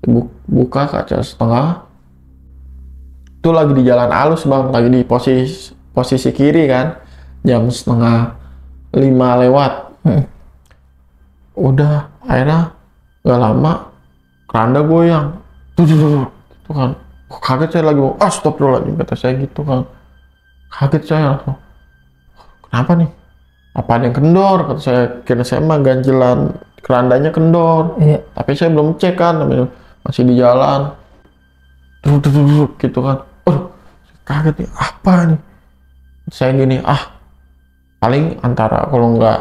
Saya buka kaca setengah. Itu lagi di jalan alus bang, lagi di posisi kiri kan. Jam 4:30 lewat. Udah, akhirnya nggak lama keranda goyang. Tuh kan. Kaget saya lagi, astagfirullahaladzim kata saya gitu kan. Kaget saya langsung. Kenapa nih? Apa ada yang kendor? Kata saya, kira saya mah ganjilan kerandanya kendor. Iya. Tapi saya belum cek kan, masih di jalan. Gitu kan. Kaget nih, apa nih? Saya gini, paling antara kalau nggak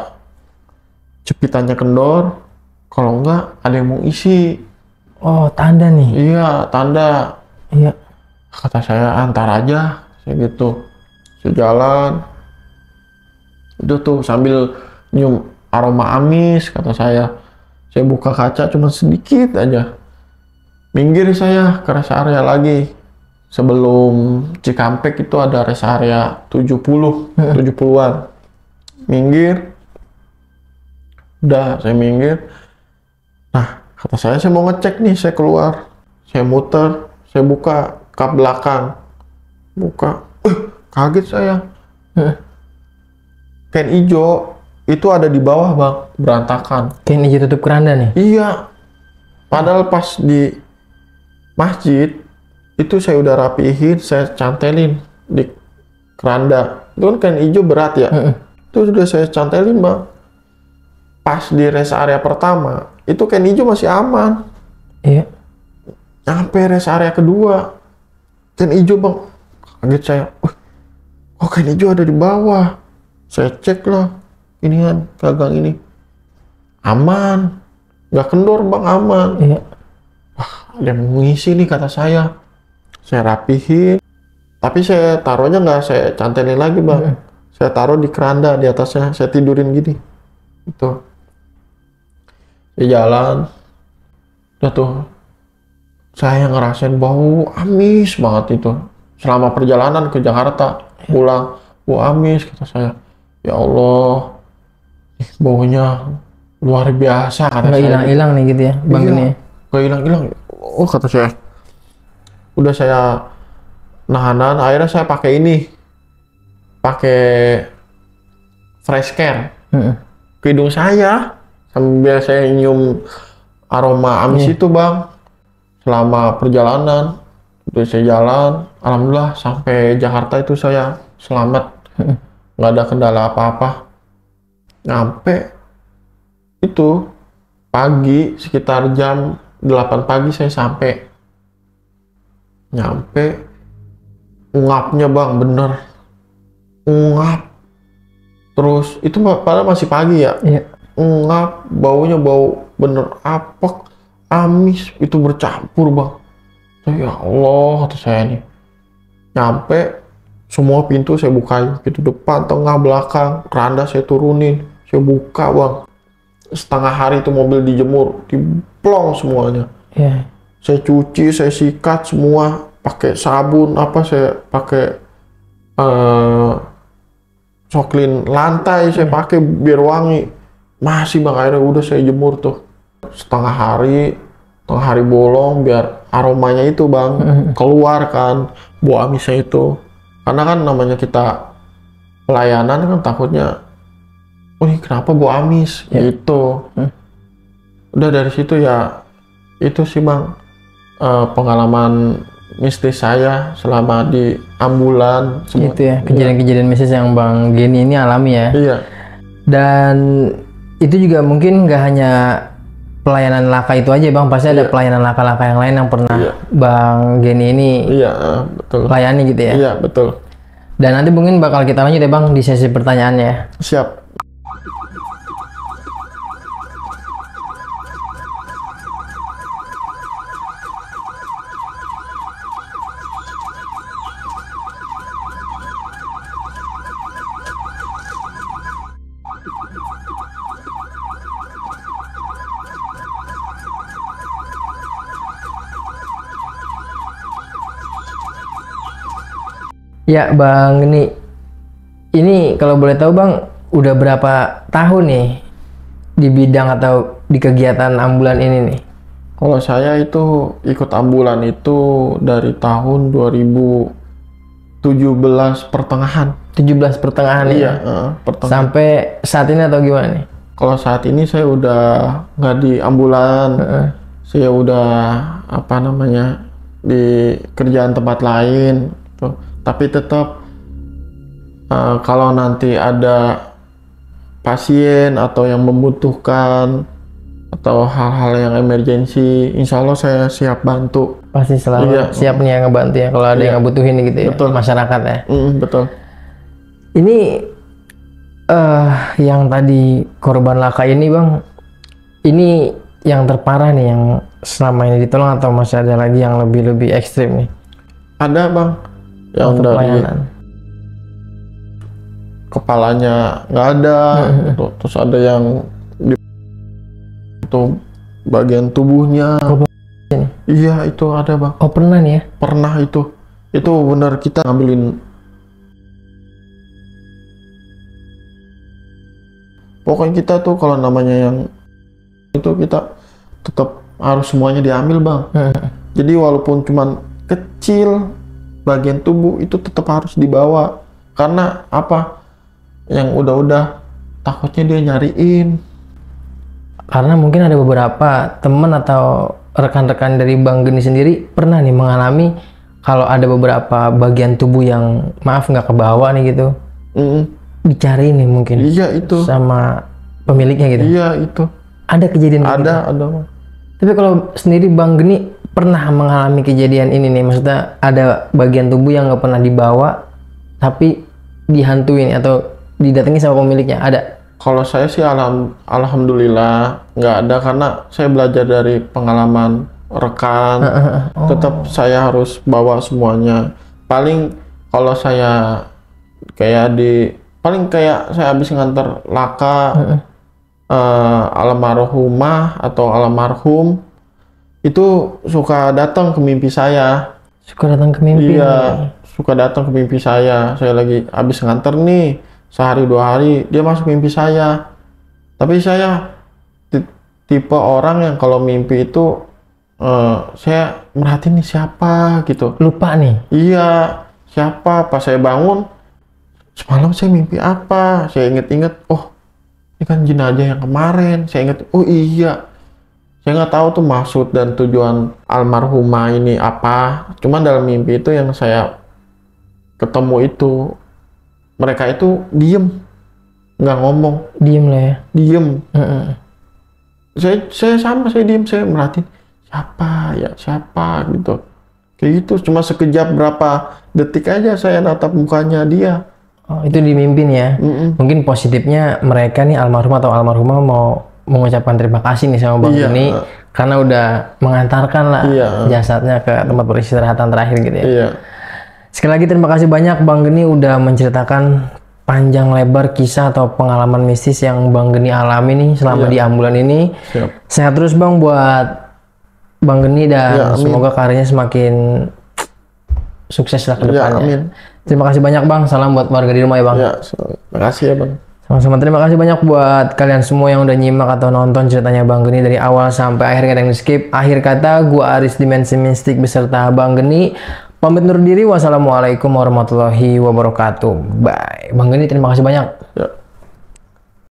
jepitannya kendor, kalau nggak ada yang mau isi. Oh, tanda nih? Iya, tanda. Iya. Kata saya, antar aja. Saya gitu. Saya jalan. Itu tuh sambil nyium aroma amis, kata saya. Saya buka kaca cuma sedikit aja. Minggir saya ke rest area lagi. Sebelum Cikampek itu ada rest area 70-an. Minggir. Udah, saya minggir. Nah, kata saya mau ngecek nih, saya keluar. Saya muter, saya buka kap belakang. Buka. Kaget saya. Ken ijo itu ada di bawah bang, berantakan. Ken ijo tutup keranda nih? Iya. Padahal pas di masjid, itu saya udah rapihin, saya cantelin di keranda. Itu kan ken ijo berat ya. Itu sudah saya cantelin bang. Pas di rest area pertama, itu ken ijo masih aman. Iya. Sampai rest area kedua, ken ijo bang. Kaget saya. Oh ken ijo ada di bawah. Saya cek lah, ini kan gagang ini aman, nggak kendor bang, aman. Iya. Wah, ada yang mengisi nih kata saya. Saya rapihin, tapi saya taruhnya nggak saya cantelin lagi bang. Saya taruh di keranda di atasnya, saya tidurin gini. Itu. Saya jalan, udah tuh, saya ngerasain bau amis banget itu. Selama perjalanan ke Jakarta, pulang, bau amis kata saya. Ya Allah, baunya luar biasa kata nggak saya. hilang-hilang nih gitu ya bang iya, ini. Nggak hilang-hilang. Oh kata saya. Udah saya nahanan, akhirnya saya pakai ini, pakai fresh care ke hidung saya sambil saya nyium aroma amis itu bang. Selama perjalanan, udah saya jalan, alhamdulillah sampai Jakarta itu saya selamat. Nggak ada kendala apa-apa. Nyampe itu pagi sekitar jam 8 pagi saya sampai. Nyampe ngapnya bang, bener ngap. Terus itu padahal masih pagi ya. Iya. Ngap, baunya bau bener apek, amis, itu bercampur bang. Ya Allah kata saya nih. Nyampe semua pintu saya bukain, pintu depan, tengah, belakang, keranda saya turunin, saya buka bang. Setengah hari itu mobil dijemur, diplong semuanya. Yeah. Saya cuci, saya sikat semua, pakai sabun, saya pakai soklin lantai, saya pakai biar wangi. Masih bang, akhirnya udah saya jemur tuh. Setengah hari bolong biar aromanya itu bang keluar kan, bau amisnya itu. Karena kan namanya kita pelayanan kan takutnya, ini kenapa bau amis gitu. Udah dari situ ya, itu sih bang pengalaman mistis saya selama di ambulan. Itu ya, kejadian-kejadian mistis yang bang Geni ini alami ya. Iya. Dan itu juga mungkin nggak hanya pelayanan laka itu aja Bang, pasti ada pelayanan laka-laka yang lain yang pernah Bang Geni ini betul. layani gitu ya. Iya, betul. Dan nanti mungkin bakal kita lanjut ya Bang di sesi pertanyaannya. Siap. Ya Bang, ini kalau boleh tahu Bang, udah berapa tahun nih di bidang atau di kegiatan ambulan ini nih? Kalau saya itu ikut ambulan itu dari tahun 2017 pertengahan. 17 pertengahan Iya, ya? pertengahan. Sampai saat ini atau gimana nih? Kalau saat ini saya udah nggak di ambulan, saya udah di kerjaan tempat lain. Tuh. Tapi tetap kalau nanti ada pasien atau yang membutuhkan atau hal-hal yang emergensi, insya Allah saya siap bantu. Pasti selalu siap nih yang ngebantu ya kalau ada yang ngebutuhin gitu ya. Betul. Masyarakat ya. Betul. Ini yang tadi korban laka ini Bang, ini yang terparah nih yang selama ini ditolong atau masih ada lagi yang lebih ekstrim nih? Ada Bang. Yang untuk dari pelayanan. Kepalanya nggak ada, terus ada yang itu bagian tubuhnya. Iya itu ada Bang. Oh pernah nih ya? Pernah itu benar kita ngambilin. Pokoknya kita tuh kalau namanya yang itu kita tetap harus semuanya diambil Bang. Jadi walaupun cuman kecil bagian tubuh itu tetap harus dibawa karena apa yang udah takutnya dia nyariin, karena mungkin ada beberapa teman atau rekan-rekan dari Bang Geni sendiri pernah nih mengalami kalau ada beberapa bagian tubuh yang maaf nggak kebawa nih gitu, dicari nih mungkin itu sama pemiliknya gitu. Iya itu ada kejadian ada. Tapi kalau sendiri Bang Geni pernah mengalami kejadian ini nih, maksudnya ada bagian tubuh yang nggak pernah dibawa tapi dihantuin atau didatangi sama pemiliknya, ada? Kalau saya sih alhamdulillah nggak ada karena saya belajar dari pengalaman rekan. Tetap saya harus bawa semuanya. Paling kalau saya paling kayak saya habis nganter laka almarhumah atau almarhum itu suka datang ke mimpi saya. Suka datang ke mimpi? Iya, suka datang ke mimpi saya. Saya lagi habis nganter nih, sehari 2 hari, dia masuk mimpi saya. Tapi saya tipe orang yang kalau mimpi itu, saya merhatiin nih siapa gitu. Lupa nih? Iya, siapa? Pas saya bangun, semalam saya mimpi apa? Saya inget-inget, oh ini kan jenazah yang kemarin. Saya inget, oh iya. Saya nggak tahu tuh maksud dan tujuan almarhumah ini apa. Cuman dalam mimpi itu yang saya ketemu itu, mereka itu diem, nggak ngomong. Diem lah ya? Diem. Saya diem, saya merhatiin siapa gitu. Kayak gitu, cuma sekejap berapa detik aja saya natap mukanya dia. Oh, itu dimimpin ya? Mungkin positifnya mereka nih almarhum atau almarhumah mau mengucapkan terima kasih nih sama Bang Geni karena udah mengantarkan lah jasadnya ke tempat peristirahatan terakhir gitu ya. Iya. Sekali lagi terima kasih banyak Bang Geni udah menceritakan panjang lebar kisah atau pengalaman mistis yang Bang Geni alami nih selama di ambulan ini. Siap. Sehat terus Bang buat Bang Geni dan semoga karirnya semakin sukses lah ke depannya. Amin. Terima kasih banyak Bang. Salam buat warga di rumah ya Bang. Ya, terima kasih ya Bang. Sama-sama, terima kasih banyak buat kalian semua yang udah nyimak atau nonton ceritanya Bang Geni dari awal sampai akhir, kadang di skip. Akhir kata, gua Aris Dimensi Mistik beserta Bang Geni pamit undur diri. Wassalamualaikum warahmatullahi wabarakatuh. Bye. Bang Geni, terima kasih banyak. Ya.